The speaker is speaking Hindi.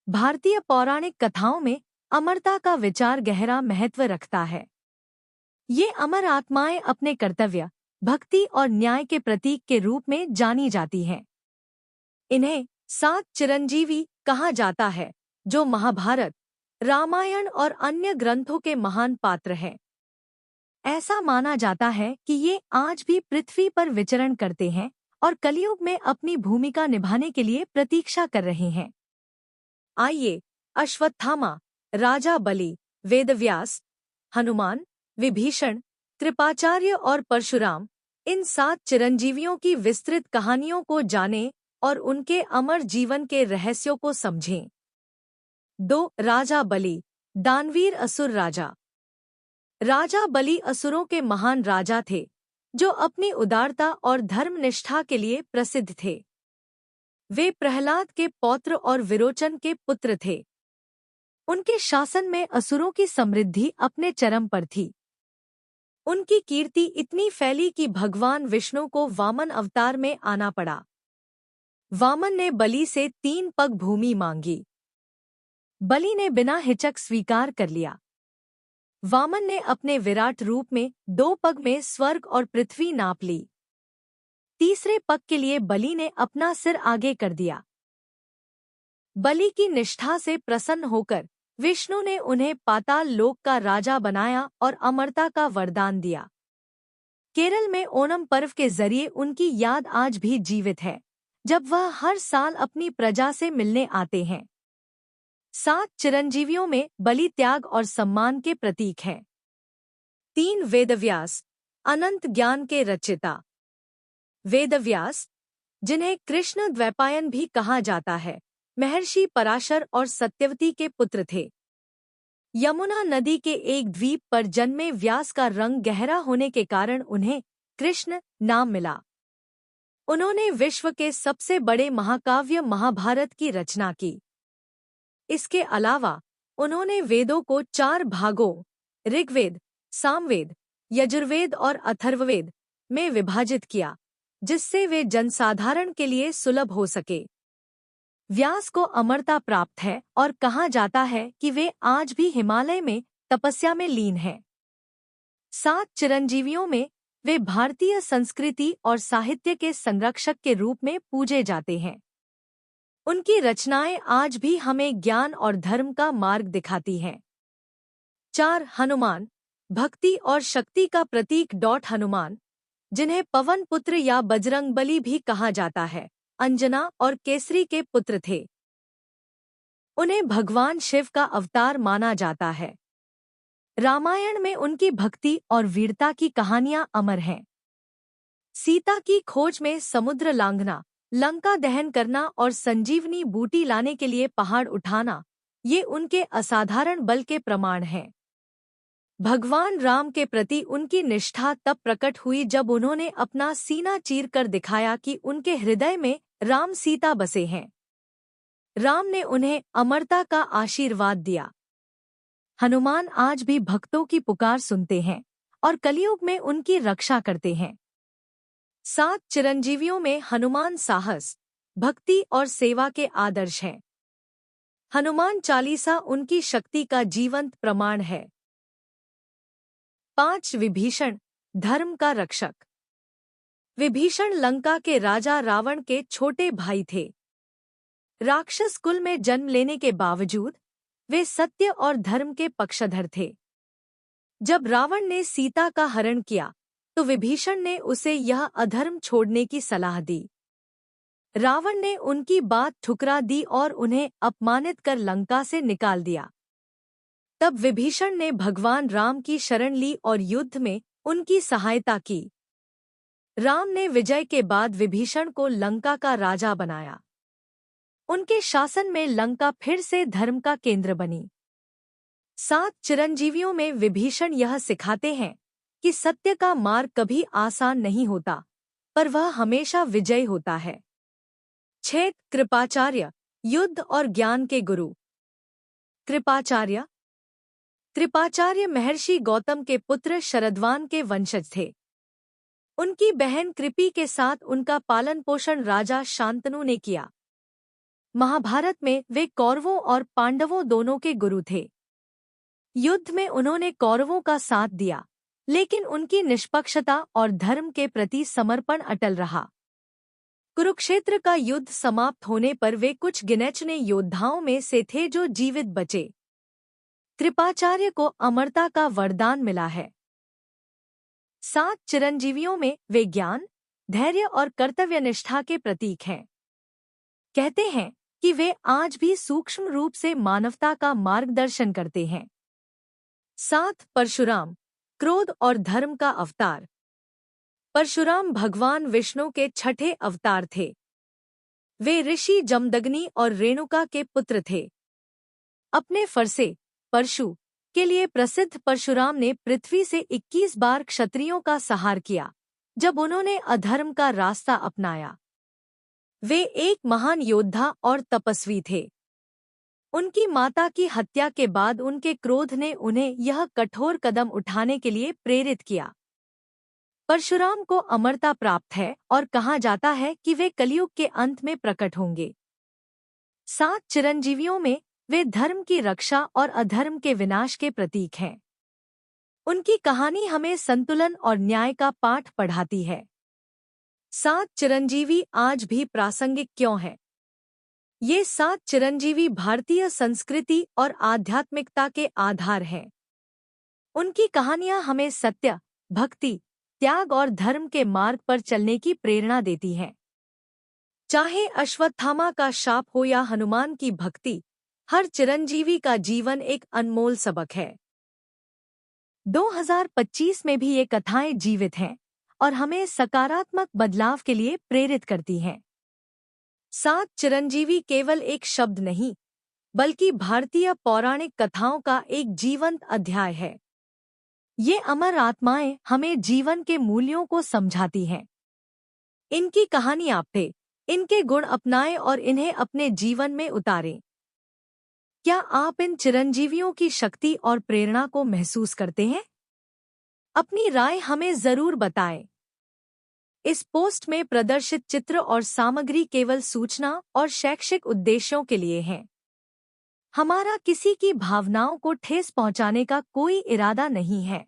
भारतीय पौराणिक कथाओं में अमरता का विचार गहरा महत्व रखता है। ये अमर आत्माएं अपने कर्तव्य, भक्ति और न्याय के प्रतीक के रूप में जानी जाती हैं। इन्हें 7 चिरंजीवी कहा जाता है, जो महाभारत, रामायण और अन्य ग्रंथों के महान पात्र हैं। ऐसा माना जाता है कि ये आज भी पृथ्वी पर विचरण करते हैं और कलयुग में अपनी भूमिका निभाने के लिए प्रतीक्षा कर रहे हैं। आइए, अश्वत्थामा, राजा बलि, वेदव्यास, हनुमान, विभीषण, कृपाचार्य और परशुराम, इन 7 चिरंजीवियों की विस्तृत कहानियों को जानें और उनके अमर जीवन के रहस्यों को समझें। 2. राजा बलि, दानवीर असुर राजा। राजा बलि असुरों के महान राजा थे, जो अपनी उदारता और धर्मनिष्ठा के लिए प्रसिद्ध थे। वे प्रहलाद के पौत्र और विरोचन के पुत्र थे। उनके शासन में असुरों की समृद्धि अपने चरम पर थी। उनकी कीर्ति इतनी फैली कि भगवान विष्णु को वामन अवतार में आना पड़ा। वामन ने बलि से 3 पग भूमि मांगी। बलि ने बिना हिचक स्वीकार कर लिया। वामन ने अपने विराट रूप में 2 पग में स्वर्ग और पृथ्वी नाप ली। तीसरे पग के लिए बलि ने अपना सिर आगे कर दिया। बलि की निष्ठा से प्रसन्न होकर विष्णु ने उन्हें पाताल लोक का राजा बनाया और अमरता का वरदान दिया। केरल में ओणम पर्व के जरिए उनकी याद आज भी जीवित है, जब वह हर साल अपनी प्रजा से मिलने आते हैं। 7 चिरंजीवियों में बलि त्याग और सम्मान के प्रतीक हैं। 3. वेदव्यास, अनंत ज्ञान के रचयिता। वेदव्यास, जिन्हें कृष्ण द्वैपायन भी कहा जाता है, महर्षि पराशर और सत्यवती के पुत्र थे। यमुना नदी के एक द्वीप पर जन्मे व्यास का रंग गहरा होने के कारण उन्हें कृष्ण नाम मिला। उन्होंने विश्व के सबसे बड़े महाकाव्य महाभारत की रचना की। इसके अलावा उन्होंने वेदों को 4 भागों, ऋग्वेद, सामवेद, यजुर्वेद और अथर्ववेद में विभाजित किया, जिससे वे जनसाधारण के लिए सुलभ हो सके। व्यास को अमरता प्राप्त है और कहा जाता है कि वे आज भी हिमालय में तपस्या में लीन हैं। 7 चिरंजीवियों में वे भारतीय संस्कृति और साहित्य के संरक्षक के रूप में पूजे जाते हैं। उनकी रचनाएं आज भी हमें ज्ञान और धर्म का मार्ग दिखाती हैं। 4. हनुमान, भक्ति और शक्ति का प्रतीक। हनुमान, जिन्हें पवन पुत्र या बजरंगबली भी कहा जाता है, अंजना और केसरी के पुत्र थे। उन्हें भगवान शिव का अवतार माना जाता है। रामायण में उनकी भक्ति और वीरता की कहानियां अमर हैं। सीता की खोज में समुद्र लांघना, लंका दहन करना और संजीवनी बूटी लाने के लिए पहाड़ उठाना, ये उनके असाधारण बल के प्रमाण हैं। भगवान राम के प्रति उनकी निष्ठा तब प्रकट हुई जब उन्होंने अपना सीना चीर कर दिखाया कि उनके हृदय में राम सीता बसे हैं। राम ने उन्हें अमरता का आशीर्वाद दिया। हनुमान आज भी भक्तों की पुकार सुनते हैं और कलयुग में उनकी रक्षा करते हैं। 7 चिरंजीवियों में हनुमान साहस, भक्ति और सेवा के आदर्श हैं। हनुमान चालीसा उनकी शक्ति का जीवंत प्रमाण है। 5. विभीषण, धर्म का रक्षक। विभीषण लंका के राजा रावण के छोटे भाई थे। राक्षस कुल में जन्म लेने के बावजूद वे सत्य और धर्म के पक्षधर थे। जब रावण ने सीता का हरण किया, तो विभीषण ने उसे यह अधर्म छोड़ने की सलाह दी। रावण ने उनकी बात ठुकरा दी और उन्हें अपमानित कर लंका से निकाल दिया। तब विभीषण ने भगवान राम की शरण ली और युद्ध में उनकी सहायता की। राम ने विजय के बाद विभीषण को लंका का राजा बनाया। उनके शासन में लंका फिर से धर्म का केंद्र बनी। 7 चिरंजीवियों में विभीषण यह सिखाते हैं कि सत्य का मार्ग कभी आसान नहीं होता, पर वह हमेशा विजयी होता है। 6. कृपाचार्य, युद्ध और ज्ञान के गुरु। कृपाचार्य, कृपाचार्य महर्षि गौतम के पुत्र शरद्वान के वंशज थे। उनकी बहन कृपि के साथ उनका पालन पोषण राजा शांतनु ने किया। महाभारत में वे कौरवों और पांडवों दोनों के गुरु थे। युद्ध में उन्होंने कौरवों का साथ दिया, लेकिन उनकी निष्पक्षता और धर्म के प्रति समर्पण अटल रहा। कुरुक्षेत्र का युद्ध समाप्त होने पर वे कुछ गिने-चुने योद्धाओं में से थे जो जीवित बचे। कृपाचार्य को अमरता का वरदान मिला है। 7 चिरंजीवियों में वे ज्ञान, धैर्य और कर्तव्यनिष्ठा के प्रतीक हैं। कहते हैं कि वे आज भी सूक्ष्म रूप से मानवता का मार्गदर्शन करते हैं। 7 परशुराम, क्रोध और धर्म का अवतार। परशुराम भगवान विष्णु के छठे अवतार थे। वे ऋषि जमदग्नि और रेणुका के पुत्र थे। अपने फरसे परशु के लिए प्रसिद्ध परशुराम ने पृथ्वी से 21 बार क्षत्रियों का संहार किया जब उन्होंने अधर्म का रास्ता अपनाया। वे एक महान योद्धा और तपस्वी थे। उनकी माता की हत्या के बाद उनके क्रोध ने उन्हें यह कठोर कदम उठाने के लिए प्रेरित किया। परशुराम को अमरता प्राप्त है और कहा जाता है कि वे कलयुग के अंत में प्रकट होंगे। 7 चिरंजीवियों में वे धर्म की रक्षा और अधर्म के विनाश के प्रतीक हैं। उनकी कहानी हमें संतुलन और न्याय का पाठ पढ़ाती है। 7 चिरंजीवी आज भी प्रासंगिक क्यों हैं? ये 7 चिरंजीवी भारतीय संस्कृति और आध्यात्मिकता के आधार हैं। उनकी कहानियां हमें सत्य, भक्ति, त्याग और धर्म के मार्ग पर चलने की प्रेरणा देती हैं। चाहे अश्वत्थामा का शाप हो या हनुमान की भक्ति, हर चिरंजीवी का जीवन एक अनमोल सबक है। 2025 में भी ये कथाएं जीवित हैं और हमें सकारात्मक बदलाव के लिए प्रेरित करती हैं। 7 चिरंजीवी केवल एक शब्द नहीं, बल्कि भारतीय पौराणिक कथाओं का एक जीवंत अध्याय है। ये अमर आत्माएं हमें जीवन के मूल्यों को समझाती हैं। इनकी कहानी आपे, इनके गुण अपनाएं और इन्हें अपने जीवन में उतारें। क्या आप इन चिरंजीवियों की शक्ति और प्रेरणा को महसूस करते हैं? अपनी राय हमें जरूर बताएं। इस पोस्ट में प्रदर्शित चित्र और सामग्री केवल सूचना और शैक्षिक उद्देश्यों के लिए हैं। हमारा किसी की भावनाओं को ठेस पहुंचाने का कोई इरादा नहीं है।